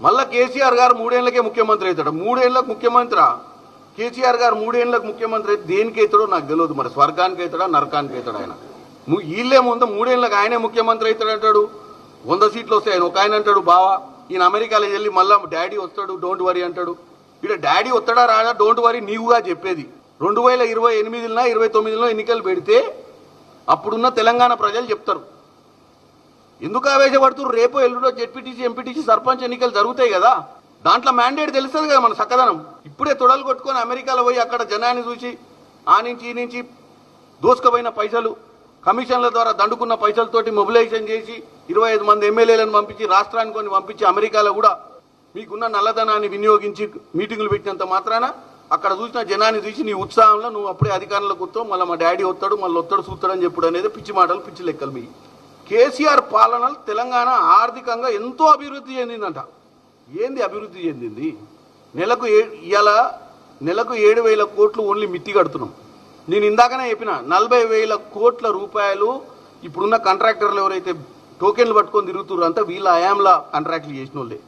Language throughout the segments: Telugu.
మళ్ళా కేసీఆర్ గారు 3 ఏళ్లకే ముఖ్యమంత్రి అవుతాడు. 3 ఏళ్లకు ముఖ్యమంత్రి కేసీఆర్ గారు 3 ఏళ్లకు ముఖ్యమంత్రి అయితే దేనికి అవుతాడో నాకు తెలియదు. మరి స్వర్గానికి అవుతాడా నరకానికి అవుతాడు ఆయన. వీళ్ళే ముందు 3 ఏళ్లకు ఆయనే ముఖ్యమంత్రి అవుతాడు అంటాడు. 100 సీట్లు వస్తాయి ఆయన. ఒక ఆయన అంటాడు బావా ఈయన అమెరికాలో వెళ్ళి మళ్ళా డాడీ వస్తాడు డోంట్ వరీ అంటాడు. ఇక్కడ డాడీ వస్తాడా రాడా డోంట్ వరీ నీవుగా చెప్పేది. 2028లో 29లో ఎన్నికలు పెడితే అప్పుడున్న తెలంగాణ ప్రజలు చెప్తారు. ఎందుకు ఆవేశపడుతున్నారు? రేపు ఎల్లుండో జెడ్పీటీసీ ఎంపీటీసీ సర్పంచ్ ఎన్నికలు జరుగుతాయి కదా, దాంట్లో మ్యాండేట్ తెలుస్తుంది కదా మన చక్కదనం. ఇప్పుడే తొడలు కొట్టుకొని అమెరికాలో పోయి అక్కడ జనాన్ని చూసి ఆ నుంచి ఈ నుంచి దోసుకుపోయిన పైసలు కమిషన్ల ద్వారా దండుకున్న పైసలతోటి మొబిలైజేషన్ చేసి 25 మంది ఎమ్మెల్యేలను పంపించి రాష్ట్రానికి కొన్ని పంపించి అమెరికాలో కూడా మీకున్న నల్లధనాన్ని వినియోగించి మీటింగులు పెట్టినంత మాత్రాన అక్కడ చూసిన జనాన్ని చూసి నీ ఉత్సాహంలో నువ్వు అప్పుడే అధికారంలోకి వస్తావు, మళ్ళీ మా డాడీ వస్తాడు మళ్ళీ వస్తాడు చూస్తాడని చెప్పుడు అనేది పిచ్చి మాటలు పిచ్చి లెక్కలు. మీ కేసీఆర్ పాలనలు తెలంగాణ ఆర్థికంగా ఎంతో అభివృద్ధి చెందిందంట. ఏంది అభివృద్ధి చెందింది? నెలకు 7,000 కోట్లు ఓన్లీ మిత్తి కడుతున్నాం. నేను ఇందాకనే చెప్పిన 40,000 కోట్ల రూపాయలు ఇప్పుడున్న కాంట్రాక్టర్లు ఎవరైతే టోకెన్లు పట్టుకొని తిరుగుతున్నారు అంతా వీళ్ళ హయాంలా కాంట్రాక్ట్లు చేసిన వాళ్ళే.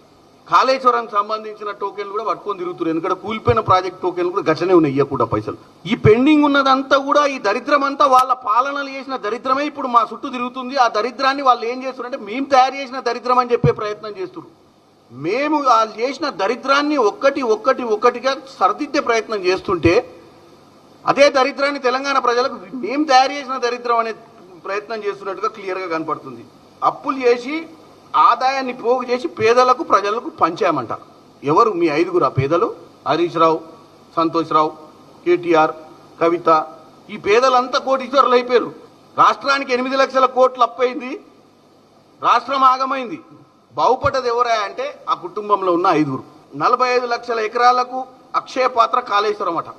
కాళేశ్వరానికి సంబంధించిన టోకెన్లు కూడా పట్టుకొని తిరుగుతున్నారు. ఎందుకంటే కూలిపోయిన ప్రాజెక్ట్ టోకెన్లు కూడా గచ్చనే ఉన్నాయి ఇవ్వకుండా పైసలు. ఈ పెండింగ్ ఉన్నదంతా కూడా ఈ దరిద్రం అంతా వాళ్ళ పాలనలు చేసిన దరిద్రమే ఇప్పుడు మా చుట్టూ తిరుగుతుంది. ఆ దరిద్రాన్ని వాళ్ళు ఏం చేస్తున్నారంటే మేము తయారు చేసిన దరిద్రం అని చెప్పే ప్రయత్నం చేస్తున్నారు. మేము వాళ్ళు చేసిన దరిద్రాన్ని ఒక్కటిగా సరిదిద్దే ప్రయత్నం చేస్తుంటే అదే దరిద్రాన్ని తెలంగాణ ప్రజలకు మేము తయారు చేసిన దరిద్రం అనే ప్రయత్నం చేస్తున్నట్టుగా క్లియర్గా కనపడుతుంది. అప్పులు చేసి ఆదాయాన్ని పోగు చేసి పేదలకు ప్రజలకు పంచామంట. ఎవరు మీ 5గురు ఆ పేదలు? హరీష్ రావు, సంతోష్ రావు, కేటీఆర్, కవిత. ఈ పేదలంతా కోటీశ్వరులు అయిపోయారు. రాష్ట్రానికి 8 లక్షల కోట్లు అప్పయింది. రాష్ట్రం ఆగమైంది. బాగుపడ్డది ఎవరా అంటే ఆ కుటుంబంలో ఉన్న 5గురు. 45 లక్షల ఎకరాలకు అక్షయ పాత్ర కాళేశ్వరం అట.